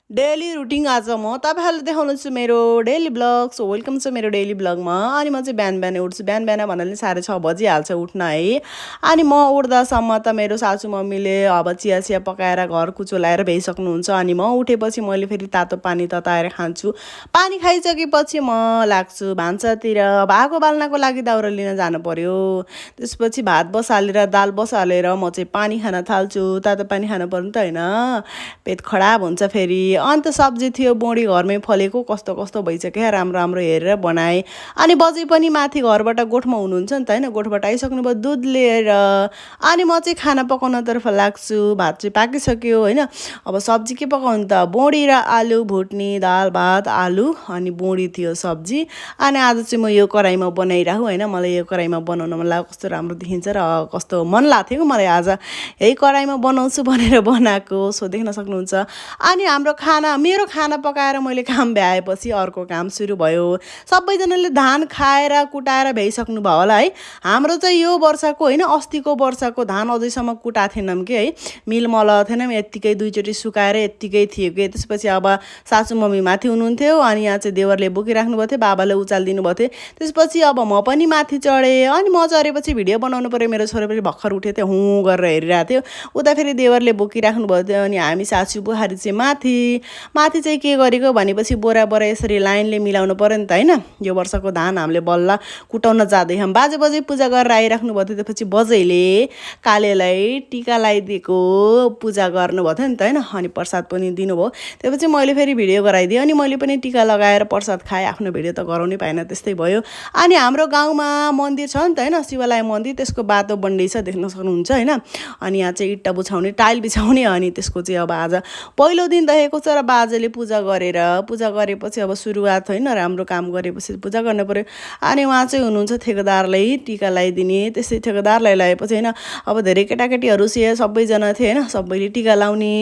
Daily routine आज म तपाईँहरूलाई देखाउनेछु मेरो डेली ब्लग। सो वेलकम छ मेरो डेली ब्लगमा। अनि म चाहिँ बिहान बिहानै उठ्छु। बिहान बिहान भन्नाले 6:30 बजिहाल्छ उठ्न है। अनि म उठ्दासम्म त मेरो सासू मम्मीले अब चिया चिया पकाएर घर कुचो ल्याएर भ्याइसक्नुहुन्छ। अनि म उठेपछि मैले फेरि तातो पानी तताएर खान्छु। पानी खाइसकेपछि म लाग्छु भान्सातिर। भागो बाल्नको लागि दाउरा लिन जानु पर्यो। त्यसपछि भात बसालेर दाल बसालेर म चाहिँ पानी खान थाल्छु। तातो पानी खानु पर्यो नि त होइन, पेट खराब हुन्छ फेरि। अन्त सब्जी थियो बोडी घरमै फलेको, कस्तो कस्तो भइसक्यो राम्रो राम्रो हेरेर बनाएँ। अनि बजै पनि माथि घरबाट गोठमा हुनुहुन्छ नि त होइन, गोठबाट आइसक्नु भयो दुध लिएर। अनि म चाहिँ खाना पकाउनतर्फ लाग्छु। भात चाहिँ पाकिसक्यो होइन। अब सब्जी के पकाउनु त, बोडी र आलु भुट्ने, दाल भात आलु अनि बोडी थियो सब्जी। अनि आज चाहिँ म यो कराईमा बनाइराखु होइन। मलाई यो कराईमा बनाउन मन लाग्यो, कस्तो राम्रो देखिन्छ र कस्तो मन लाग्थ्यो मलाई आज यही कराईमा बनाउँछु भनेर बनाएको। सो देख्न सक्नुहुन्छ। अनि हाम्रो मेरो खाना पकाएर मैले काम भ्याएपछि अर्को काम सुरु भयो। सबैजनाले धान खाएर कुटाएर भ्याइसक्नु भयो होला है। हाम्रो चाहिँ यो वर्षको होइन, अस्तिको वर्षको धान अझैसम्म कुटाएको थिएनौँ कि है, मिल मलाएको थिएनौँ। यत्तिकै दुईचोटि सुकाएर यत्तिकै थियो कि। त्यसपछि अब सासू मम्मी माथि हुनुहुन्थ्यो अनि यहाँ चाहिँ देवरले बोकिराख्नु भएको थियो, बाबाले उचालिदिनु भएको थियो। त्यसपछि अब म पनि माथि चढेँ। अनि म चढेपछि भिडियो बनाउनु पऱ्यो। मेरो छोरा पनि भर्खर उठेको थियो, हुँ गरेर हेरिरहेको थियो। उता फेरि देवरले बोकिराख्नु भएको थियो। अनि हामी सासू बुहारी चाहिँ माथि चाहिँ के गरेको भनेपछि बोरा यसरी लाइनले मिलाउनु पऱ्यो नि त होइन। यो वर्षको धान हामीले बल्ल कुटाउन जाँदैछौँ। बाजे पूजा गरेर आइराख्नु भएको थियो। त्यसपछि बजैले कालेलाई टिका लगाइदिएको पूजा गर्नुभएको थियो नि त होइन। अनि प्रसाद पनि दिनुभयो। त्यसपछि मैले फेरि भिडियो गराइदिएँ। अनि मैले पनि टिका लगाएर प्रसाद खाएँ। आफ्नो भिडियो त गराउनै पाएन, त्यस्तै भयो। अनि हाम्रो गाउँमा मन्दिर छ नि त होइन, शिवालय मन्दिर, त्यसको बाटो बन्दैछ देख्न सक्नुहुन्छ होइन। अनि यहाँ चाहिँ इट्टा बुझाउने, टाइल बिछाउने। अनि त्यसको चाहिँ अब आज पहिलो दिन देखेको छ र बाजेले पूजा गरेपछि अब सुरुवात होइन, राम्रो काम गरेपछि पूजा गर्नु पर्यो। अनि उहाँ चाहिँ हुनुहुन्छ ठेकेदारलाई टिका लगाइदिने। त्यसै ठेकेदारलाई लगाएपछि होइन, अब धेरै केटाकेटीहरू सबैजना थिए होइन, सबैले टिका लाउने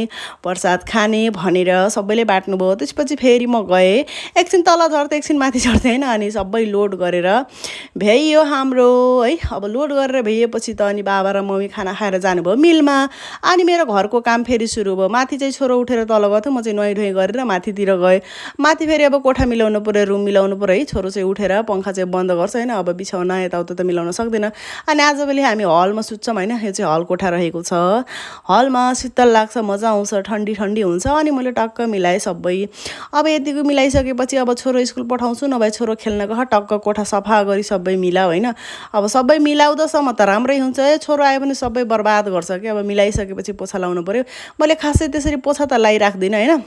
प्रसाद खाने भनेर सबैले बाँड्नुभयो। त्यसपछि फेरि म गएँ, एकछिन तल झर्थेँ एकछिन माथि झर्थेँ होइन। अनि सबै लोड गरेर भ्याइयो हाम्रो है। अब लोड गरेर भ्याइएपछि त अनि बाबा र मम्मी खाना खाएर जानुभयो मिलमा। अनि मेरो घरको काम फेरि सुरु भयो। माथि चाहिँ छोरो उठेर तल गएको थियो, म चाहिँ नुहाइधुवाइ गरेर माथितिर गएँ। माथि फेरि अब कोठा मिलाउनु पऱ्यो, रुम मिलाउनु पऱ्यो है। छोरो चाहिँ उठेर पङ्खा चाहिँ बन्द गर्छ होइन, अब बिछाउन यताउता त मिलाउन सक्दैन। अनि आजभोलि हामी हलमा सुत्छौँ होइन। यो चाहिँ हल कोठा रहेको छ। हलमा शीतल लाग्छ, मजा आउँछ, ठन्डी ठन्डी हुन्छ। अनि मैले टक्क मिलाएँ सबै। अब यतिको मिलाइसकेपछि अब छोरो स्कुल पठाउँछु, नभए छोरो खेल्न गयो, टक्क कोठा सफा गरी सबै मिलाऊ होइन। अब सबै मिलाउँदासम्म त राम्रै हुन्छ, छोरो आयो भने सबै बर्बाद गर्छ कि। अब मिलाइसकेपछि पोछा लाउनु पऱ्यो। मैले खासै त्यसरी पोछा त लगाइराख्दिनँ होइन।